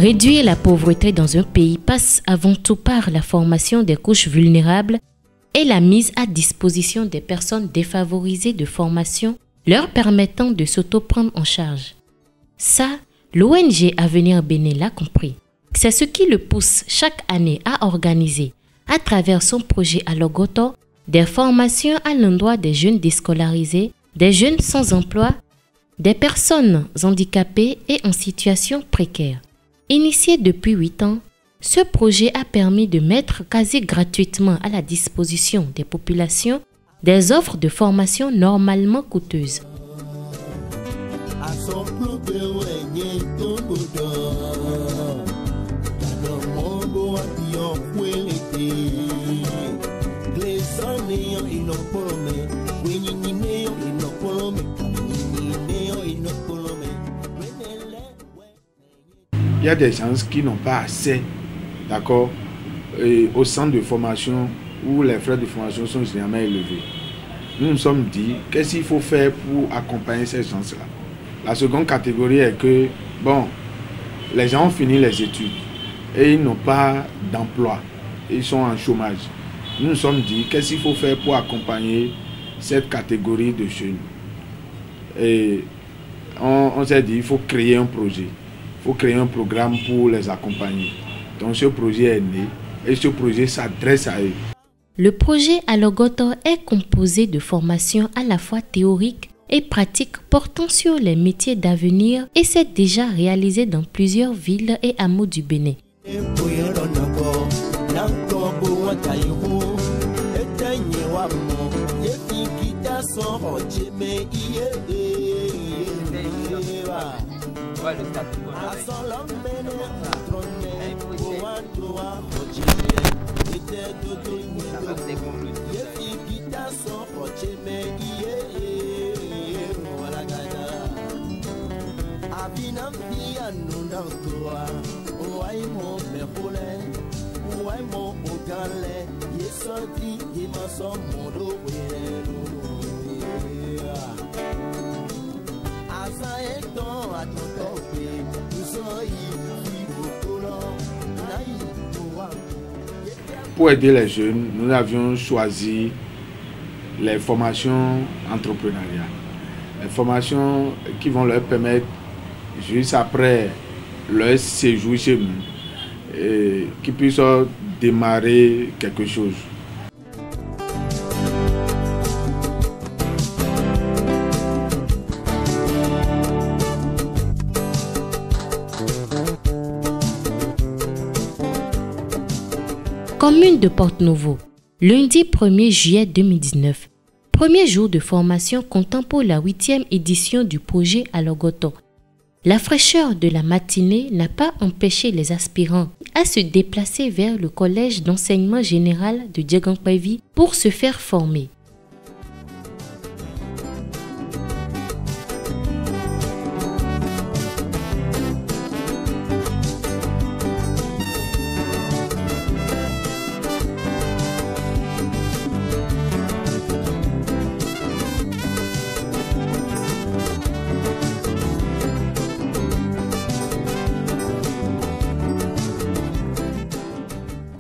Réduire la pauvreté dans un pays passe avant tout par la formation des couches vulnérables et la mise à disposition des personnes défavorisées de formation leur permettant de s'auto-prendre en charge. Ça, l'ONG Avenir Bénin l'a compris. C'est ce qui le pousse chaque année à organiser, à travers son projet Alogoto, des formations à l'endroit des jeunes déscolarisés, des jeunes sans emploi, des personnes handicapées et en situation précaire. Initié depuis 8 ans, ce projet a permis de mettre quasi gratuitement à la disposition des populations des offres de formation normalement coûteuses. Il y a des gens qui n'ont pas assez, d'accord, au centre de formation où les frais de formation sont généralement élevés. Nous nous sommes dit, qu'est-ce qu'il faut faire pour accompagner ces gens-là? La seconde catégorie est que, bon, les gens ont fini les études et ils n'ont pas d'emploi, ils sont en chômage. Nous nous sommes dit, qu'est-ce qu'il faut faire pour accompagner cette catégorie de jeunes? Et on s'est dit, il faut créer un projet. Il faut créer un programme pour les accompagner. Donc ce projet est né et ce projet s'adresse à eux. Le projet Alogoto est composé de formations à la fois théoriques et pratiques portant sur les métiers d'avenir et s'est déjà réalisé dans plusieurs villes et hameaux du Bénin. Pour aider les jeunes, nous avions choisi les formations entrepreneuriales. Les formations qui vont leur permettre, juste après leur séjour chez nous, qu'ils puissent démarrer quelque chose. Commune de Porte-Nouveau, lundi 1er juillet 2019, premier jour de formation comptant pour la 8e édition du projet Alogoto. La fraîcheur de la matinée n'a pas empêché les aspirants à se déplacer vers le collège d'enseignement général de Diegankpavi pour se faire former.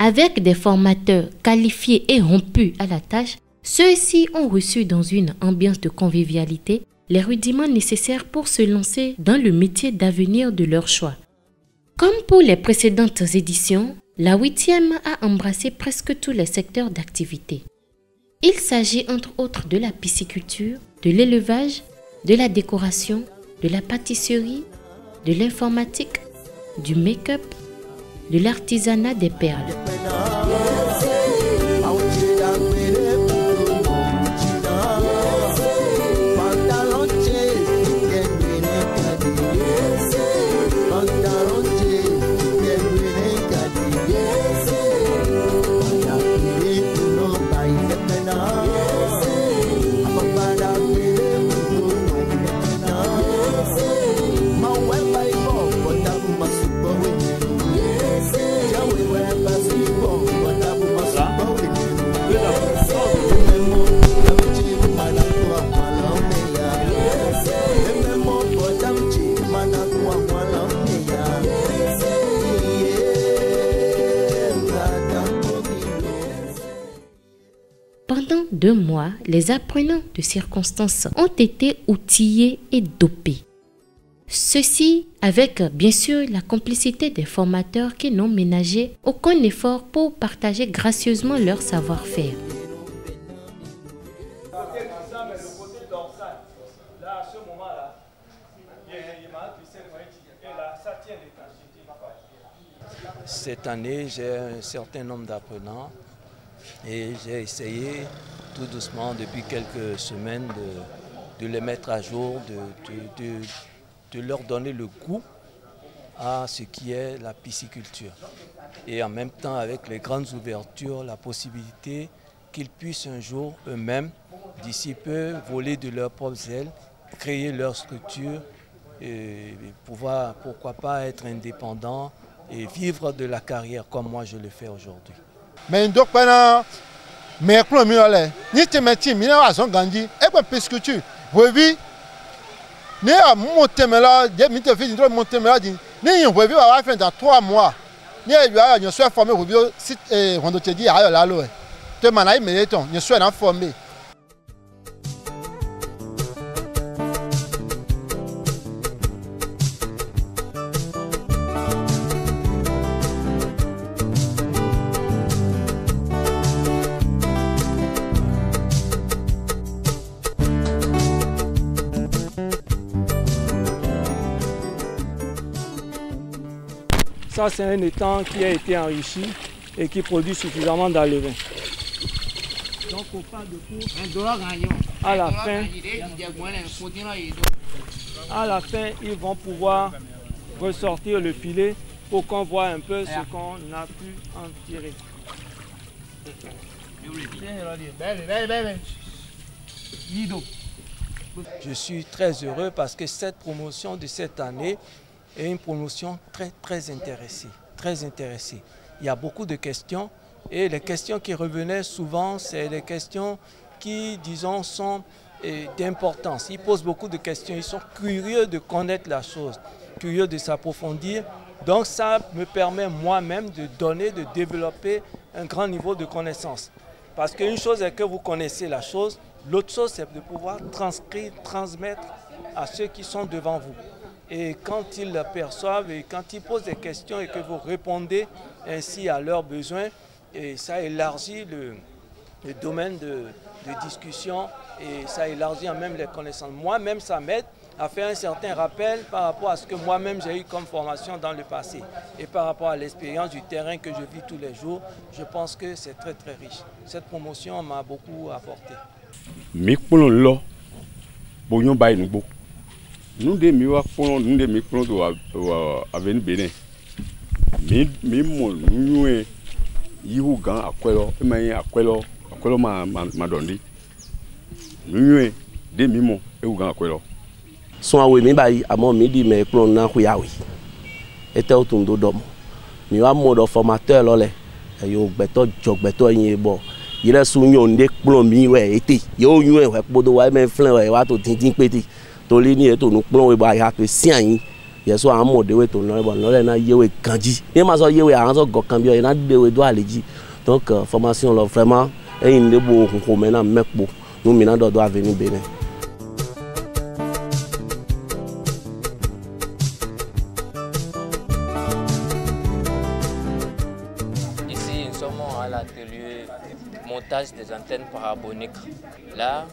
Avec des formateurs qualifiés et rompus à la tâche, ceux-ci ont reçu dans une ambiance de convivialité les rudiments nécessaires pour se lancer dans le métier d'avenir de leur choix. Comme pour les précédentes éditions, la 8e a embrassé presque tous les secteurs d'activité. Il s'agit entre autres de la pisciculture, de l'élevage, de la décoration, de la pâtisserie, de l'informatique, du make-up, de l'artisanat des perles. Pendant 2 mois, les apprenants de circonstances ont été outillés et dopés. Ceci avec bien sûr la complicité des formateurs qui n'ont ménagé aucun effort pour partager gracieusement leur savoir-faire. Cette année, j'ai un certain nombre d'apprenants et j'ai essayé tout doucement depuis quelques semaines de les mettre à jour, de leur donner le goût à ce qui est la pisciculture. Et en même temps, avec les grandes ouvertures, la possibilité qu'ils puissent un jour eux-mêmes, d'ici peu, voler de leurs propres ailes, créer leur structure et pouvoir, pourquoi pas, être indépendants et vivre de la carrière comme moi je le fais aujourd'hui. Mais donc pendant mais pour le ni te metti mi na son gandi e quoi pisciculture oui ne a monter là je mi te fait monter là dit ni on va faire dans 3 mois ni il y a une soit formé au bio site on te dit ah là là te manai mais ton ne soit en formé. Ça, c'est un étang qui a été enrichi et qui produit suffisamment d'alevin. Donc, au pas de cours, à la fin, ils vont pouvoir ressortir le filet pour qu'on voit un peu ce qu'on a pu en tirer. Je suis très heureux parce que cette promotion de cette année est une promotion très intéressée. Il y a beaucoup de questions et les questions qui revenaient souvent, c'est les questions qui, disons, sont d'importance. Ils posent beaucoup de questions, ils sont curieux de connaître la chose, curieux de s'approfondir. Donc ça me permet moi-même de donner, de développer un grand niveau de connaissance. Parce qu'une chose est que vous connaissez la chose, l'autre chose c'est de pouvoir transmettre à ceux qui sont devant vous. Et quand ils l'aperçoivent et quand ils posent des questions et que vous répondez ainsi à leurs besoins, et ça élargit le domaine de discussion et ça élargit même les connaissances. Moi-même, ça m'aide à faire un certain rappel par rapport à ce que moi-même j'ai eu comme formation dans le passé. Et par rapport à l'expérience du terrain que je vis tous les jours, je pense que c'est très riche. Cette promotion m'a beaucoup apporté. Nous des miwa font nous des micros de avenue Bénin. Nous yihu gan akwelo emaye akwelo ma dondi. Nous des mimo e gan akwelo. Son awe mi bayi amo mi di me plon na huyawi. Ete otundo domo. Mi wa modo formateur lo le. Yo gbeto jogbeto yin bo. Yire su yon de plon mi we ete. Yo yun we podo wa me flan we wa to tintin peti. Toli ni eto nu plon we ba ya pe si ayin yeso an mo de we to no bo no le na yewe kanji ni ma so yewe an so gokan bi o na de we do aleji donc formation là vraiment e yin de bo ko me na mepo nu mi na do avenue Bénin. Ici nous sommes à l'atelier montage des antennes paraboliques. Là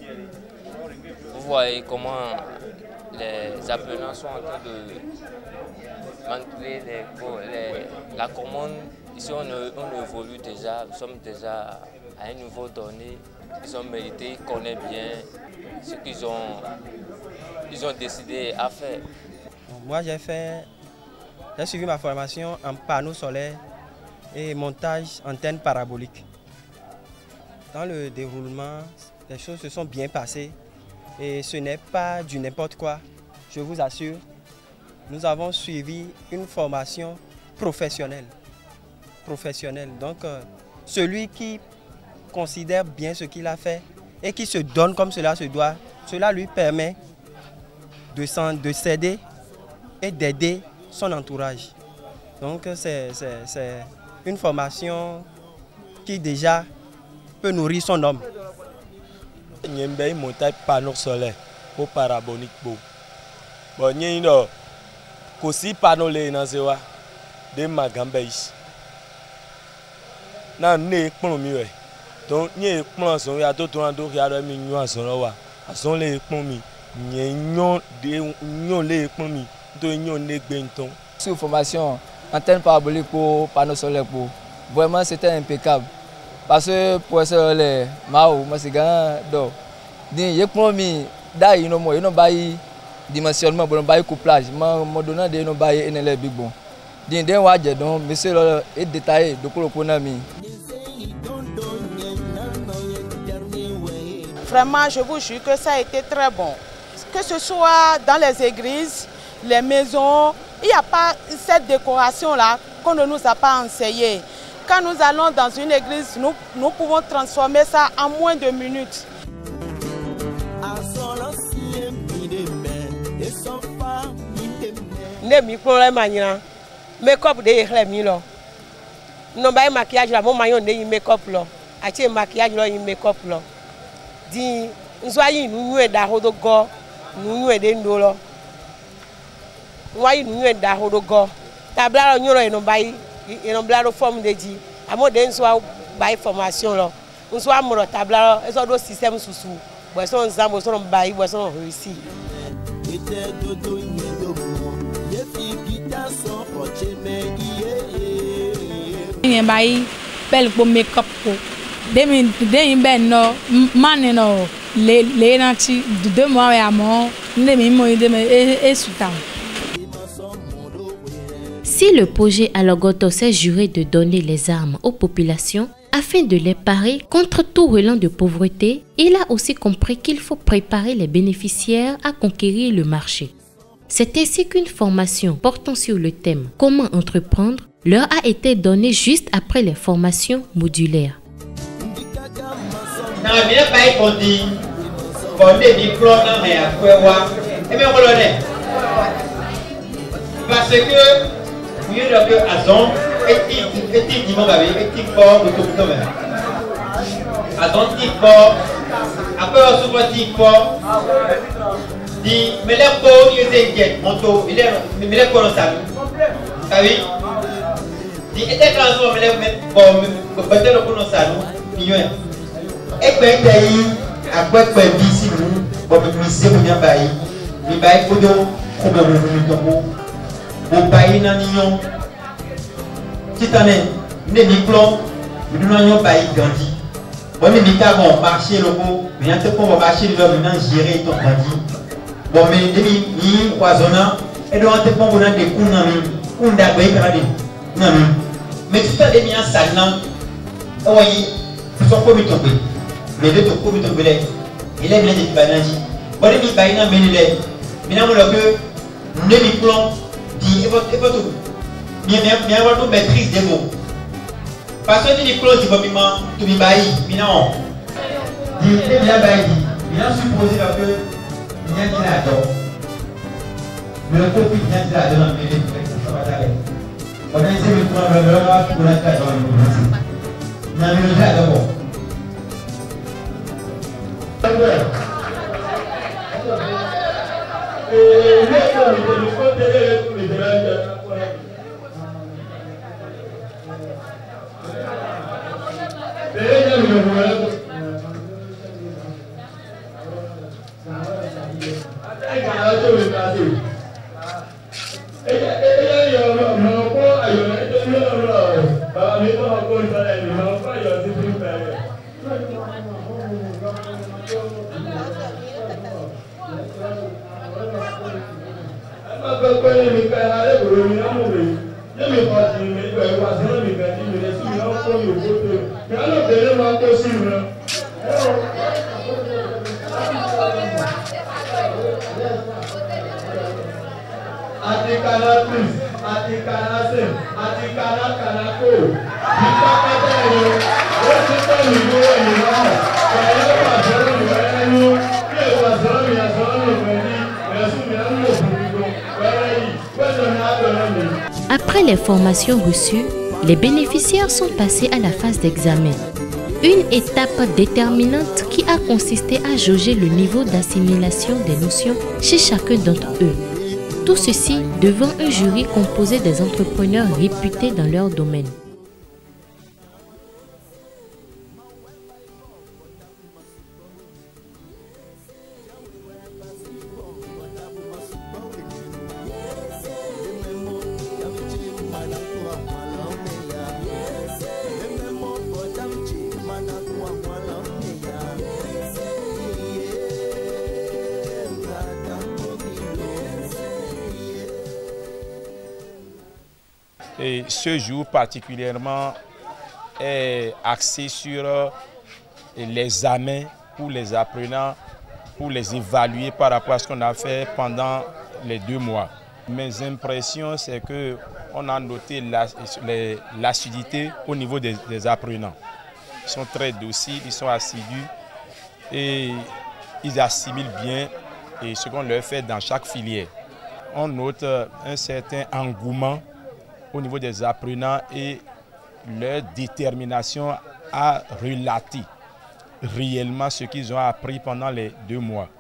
vous voyez comment les apprenants sont en train de manipuler la commande. Ici, on évolue déjà, nous sommes déjà à un niveau donné. Ils ont mérité, ils connaissent bien ce qu'ils ont décidé à faire. Moi, j'ai suivi ma formation en panneaux solaires et montage antenne parabolique. Dans le déroulement, les choses se sont bien passées. Et ce n'est pas du n'importe quoi, je vous assure. Nous avons suivi une formation professionnelle. Donc, celui qui considère bien ce qu'il a fait et qui se donne comme cela se doit, cela lui permet de s'aider et d'aider son entourage. Donc, c'est une formation qui déjà peut nourrir son homme. Nyembe montage panneau solaire pour parabolique beau. Bon nyino kosi panneau le nazewa de magambe ici. Na ne pon mi we. Donc nye pon son ya to to ndo ya do mi nyu ason lo wa. Ason le pon mi nyon de nyon le pon mi to nyon ne gbe nton. Sur formation antenne parabolique pour panneau solaire pour vraiment c'était impeccable. Parce que pour ça les mao moi c'est grand do. Din ye pon mi da yi no mo yi no bayi dimensionnement bon bayi couplage mo donnant de no bayi enele big bon. Din den wa je don monsieur le est détaillé de ko na mi. Vraiment, je vous jure que ça a été très bon. Que ce soit dans les églises, les maisons, il n'y a pas cette décoration-là qu'on ne nous a pas enseigné. Quand nous allons dans une église, nous pouvons transformer ça en moins de minutes. Make-up de l'éclat, non pas maquillage là, mon maillot de make-up là, acheter maquillage là, make-up là. Di nzoyi nu da hodo go nu de ndolo nwayi nu da hodo go tabla nyoro eno bayi eno blaro forme de di amo de nso bayi formation lo nso amoro tabla eso do système susu bo so nzambo so bayi bo so réussi yen bayi bel po make up ko Demi ben no mane no le nanti 2 mois à mon demi mo et soutan. Si le projet Alogoto s'est juré de donner les armes aux populations afin de les parer contre tout relent de pauvreté, il a aussi compris qu'il faut préparer les bénéficiaires à conquérir le marché. C'est ainsi qu'une formation portant sur le thème « Comment entreprendre » leur a été donnée juste après les formations modulaires. Parce que mieux que Azon est dimanche avec fort de tout le Azon fort après on se fort dit mais les pauvres ils étaient monto il est mais les pauvres ça oui dit était classement mais les bon peut-être le qu'on ça nous mieux et ben pays après quoi ici nous bon monsieur bien bail mi bail pour nous problème au pays n'anion cette année les diplômes nous n'anions pas grandi bon mais nous avons marché locaux mais en tout cas on va marcher le maintenant gérer ton grandi bon mais demi ni poisonnant et donc on te prend des coups on d'abord canadien non mais tout ça devient salant oui ils sont pas tombés mais de tout pas tombés il est bien des bananes bon demi baïna mais il maintenant le diplôme dit et votre bien maîtrise des mots parce que les diplômes du mouvement tout le bail non dit et bien bail il a supposé que il y a qui là-dedans mais le copie il y a qui là-dedans mais ça va aller on a essayé de prendre le droit pour la faire dans le monde on a mis le là d'abord Après les formations reçues, les bénéficiaires sont passés à la phase d'examen. Une étape déterminante qui a consisté à jauger le niveau d'assimilation des notions chez chacun d'entre eux. Tout ceci devant un jury composé des entrepreneurs réputés dans leur domaine. Et ce jour particulièrement est axé sur les examens pour les apprenants, pour les évaluer par rapport à ce qu'on a fait pendant les 2 mois. Mes impressions, c'est qu'on a noté l'assiduité au niveau des apprenants. Ils sont très dociles, ils sont assidus et ils assimilent bien ce qu'on leur fait dans chaque filière. On note un certain engouement au niveau des apprenants et leur détermination à relater réellement ce qu'ils ont appris pendant les 2 mois.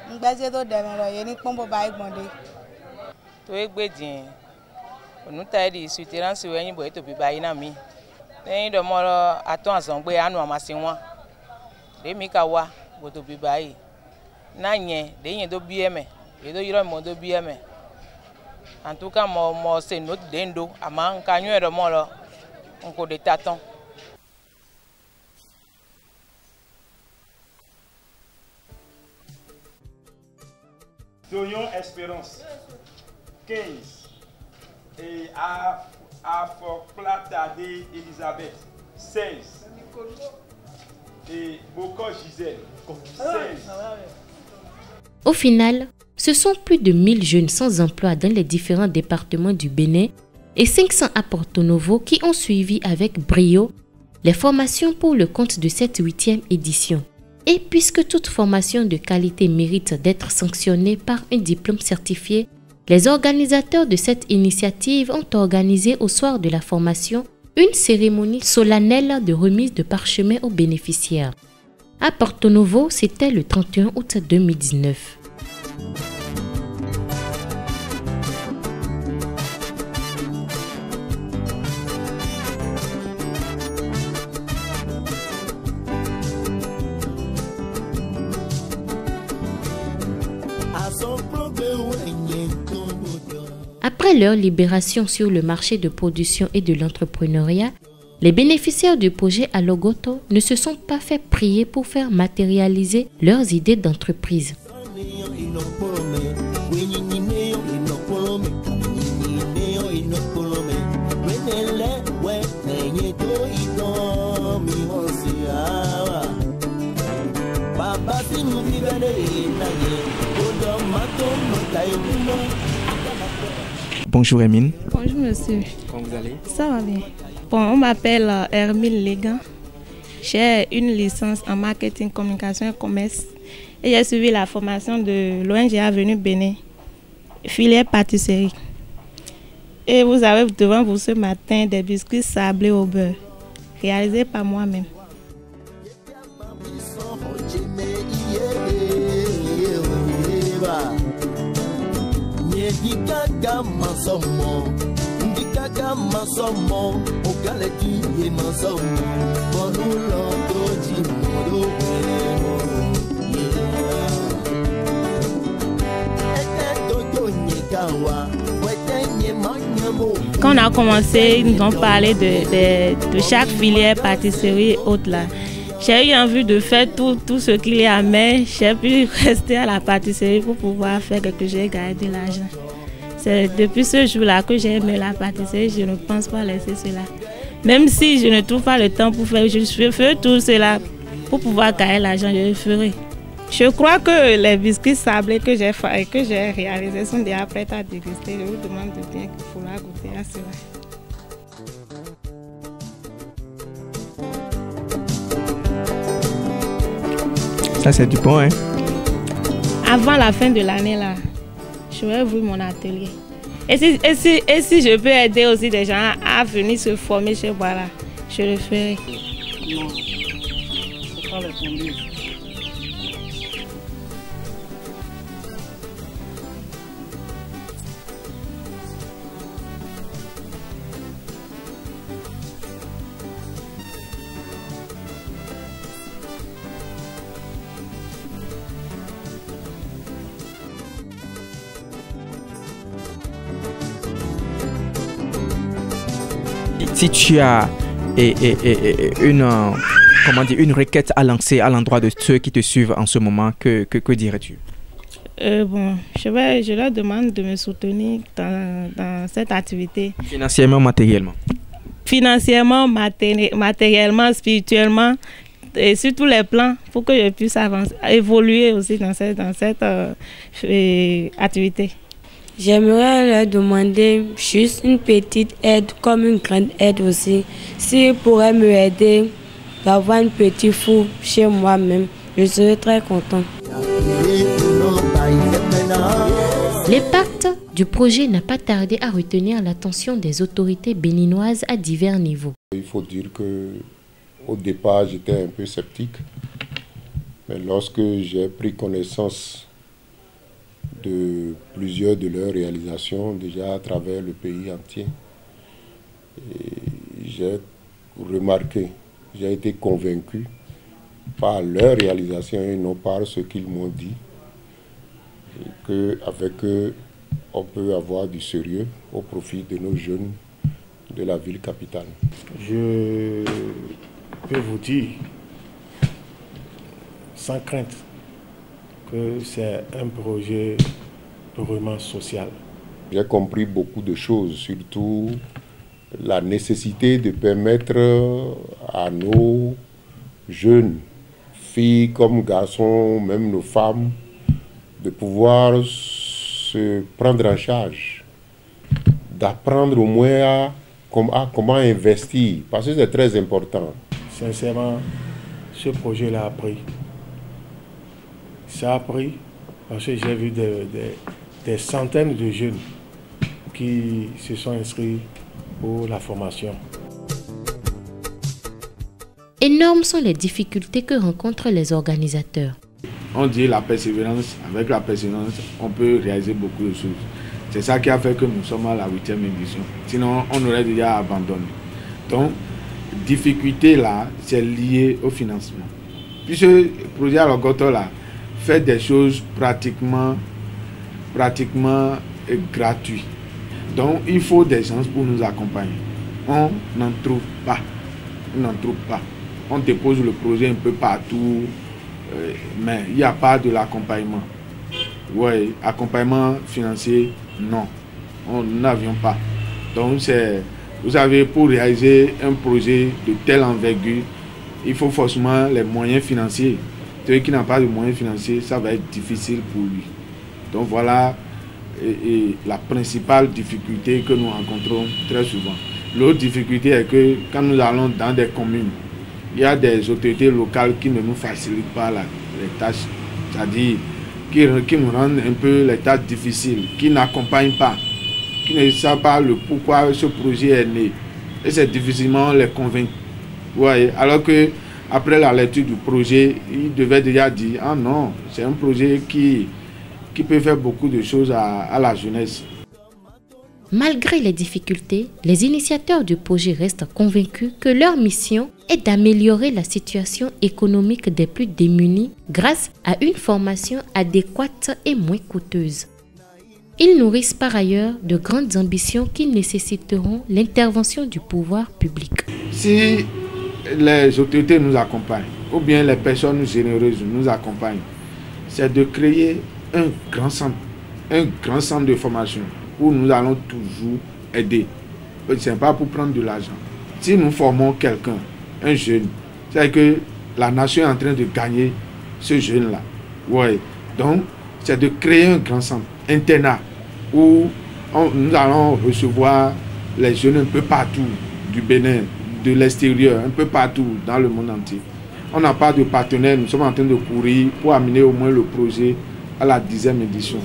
Ngbaze do demelo ye ni pombo ba igbonde to egbedin onuta edi souterrain we yin bo to bi ba ina mi leyin do mo aton asangbe anu amase won de mi ka wa bo to bi ba yi na yen de yin do bi eme e do yiro mo do bi eme en tout cas mo se note dendo ama nka nyu e do mo lo nko de taton. Dorion Espérance, 15. Et Afoklatade Elisabeth, 16. Et Boko Gisèle, 16. Au final, ce sont plus de 1000 jeunes sans emploi dans les différents départements du Bénin et 500 à Porto Novo qui ont suivi avec brio les formations pour le compte de cette 8e édition. Et puisque toute formation de qualité mérite d'être sanctionnée par un diplôme certifié, les organisateurs de cette initiative ont organisé au soir de la formation une cérémonie solennelle de remise de parchemin aux bénéficiaires. À Porto Novo, c'était le 31 août 2019. Après leur libération sur le marché de production et de l'entrepreneuriat, les bénéficiaires du projet Alogoto ne se sont pas fait prier pour faire matérialiser leurs idées d'entreprise. Bonjour Hermine. Bonjour monsieur. Comment vous allez? Ça va bien. Bon, on m'appelle Hermine Légan. J'ai une licence en marketing, communication et commerce. Et j'ai suivi la formation de l'ONG Avenue Bénin, filière pâtisserie. Et vous avez devant vous ce matin des biscuits sablés au beurre, réalisés par moi-même. Quand on a commencé, ils nous ont parlé de chaque filière pâtisserie et autres là. J'ai eu envie de faire tout ce qu'il y a, mais j'ai pu rester à la pâtisserie pour pouvoir faire quelque chose et gagner de l'argent. C'est depuis ce jour-là que j'ai aimé la pâtisserie, je ne pense pas laisser cela. Même si je ne trouve pas le temps pour faire, je ferai tout cela pour pouvoir gagner l'argent, je le ferai. Je crois que les biscuits sablés que j'ai réalisés sont déjà prêts à déguster. Je vous demande de bien pouvoir goûter à cela. Ça, c'est du bon, hein? Avant la fin de l'année, là, j'aurais voulu mon atelier. Et si je peux aider aussi des gens à venir se former chez moi, là, je le ferai. Non, il ne faut pas les conduire. Si tu as une requête à lancer à l'endroit de ceux qui te suivent en ce moment, que dirais-tu? Bon, je leur demande de me soutenir dans cette activité. Financièrement, matériellement? Financièrement, matériellement, spirituellement, et sur tous les plans, pour que je puisse avancer, évoluer aussi dans cette activité. J'aimerais leur demander juste une petite aide, comme une grande aide aussi. S'ils pourraient me aider d'avoir un petit four chez moi-même, je serais très content. L'impact du projet n'a pas tardé à retenir l'attention des autorités béninoises à divers niveaux. Il faut dire que au départ, j'étais un peu sceptique, mais lorsque j'ai pris connaissance de plusieurs de leurs réalisations déjà à travers le pays entier, j'ai remarqué, j'ai été convaincu par leurs réalisations et non par ce qu'ils m'ont dit, qu'avec eux, on peut avoir du sérieux au profit de nos jeunes de la ville capitale. Je peux vous dire, sans crainte, que c'est un projet vraiment social. J'ai compris beaucoup de choses, surtout la nécessité de permettre à nos jeunes, filles comme garçons, même nos femmes, de pouvoir se prendre en charge, d'apprendre au moins à comment investir, parce que c'est très important. Sincèrement, ce projet-là a pris. Ça a pris parce que j'ai vu des centaines de jeunes qui se sont inscrits pour la formation. Énormes sont les difficultés que rencontrent les organisateurs. On dit la persévérance, avec la persévérance, on peut réaliser beaucoup de choses. C'est ça qui a fait que nous sommes à la 8e édition. Sinon, on aurait déjà abandonné. Donc, difficulté là, c'est lié au financement. Puisque le projet Alogoto là, fait des choses pratiquement gratuites. Donc, il faut des gens pour nous accompagner. On n'en trouve pas. On n'en trouve pas. On dépose le projet un peu partout, mais il n'y a pas de l'accompagnement. Oui, accompagnement financier, non. Nous n'avions pas. Donc, vous savez, pour réaliser un projet de telle envergure, il faut forcément les moyens financiers. Celui qui n'a pas de moyens financiers, ça va être difficile pour lui. Donc voilà la principale difficulté que nous rencontrons très souvent. L'autre difficulté est que quand nous allons dans des communes, il y a des autorités locales qui ne nous facilitent pas les tâches, c'est-à-dire qui nous rendent un peu les tâches difficiles, qui n'accompagnent pas, qui ne savent pas le pourquoi ce projet est né. Et c'est difficilement les convaincre. Ouais, alors que après la lecture du projet, il devait déjà dire « Ah non, c'est un projet qui peut faire beaucoup de choses à la jeunesse. » Malgré les difficultés, les initiateurs du projet restent convaincus que leur mission est d'améliorer la situation économique des plus démunis grâce à une formation adéquate et moins coûteuse. Ils nourrissent par ailleurs de grandes ambitions qui nécessiteront l'intervention du pouvoir public. Si les autorités nous accompagnent, ou bien les personnes généreuses nous accompagnent, c'est de créer un grand centre de formation où nous allons toujours aider. Ce n'est pas pour prendre de l'argent. Si nous formons quelqu'un, un jeune, c'est que la nation est en train de gagner ce jeune-là. Ouais. Donc, c'est de créer un grand centre, internat, où nous allons recevoir les jeunes un peu partout du Bénin, de l'extérieur, un peu partout dans le monde entier. on n'a pas de partenaire. Nous sommes en train de courir pour amener au moins le projet à la 10e édition.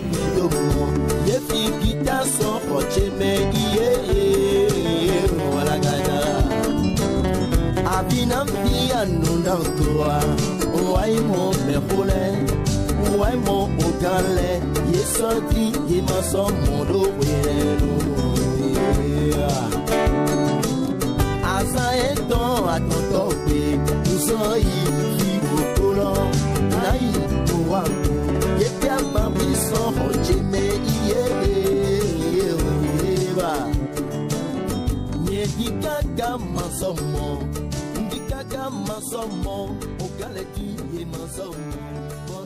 Masomo, o galeti e masomo.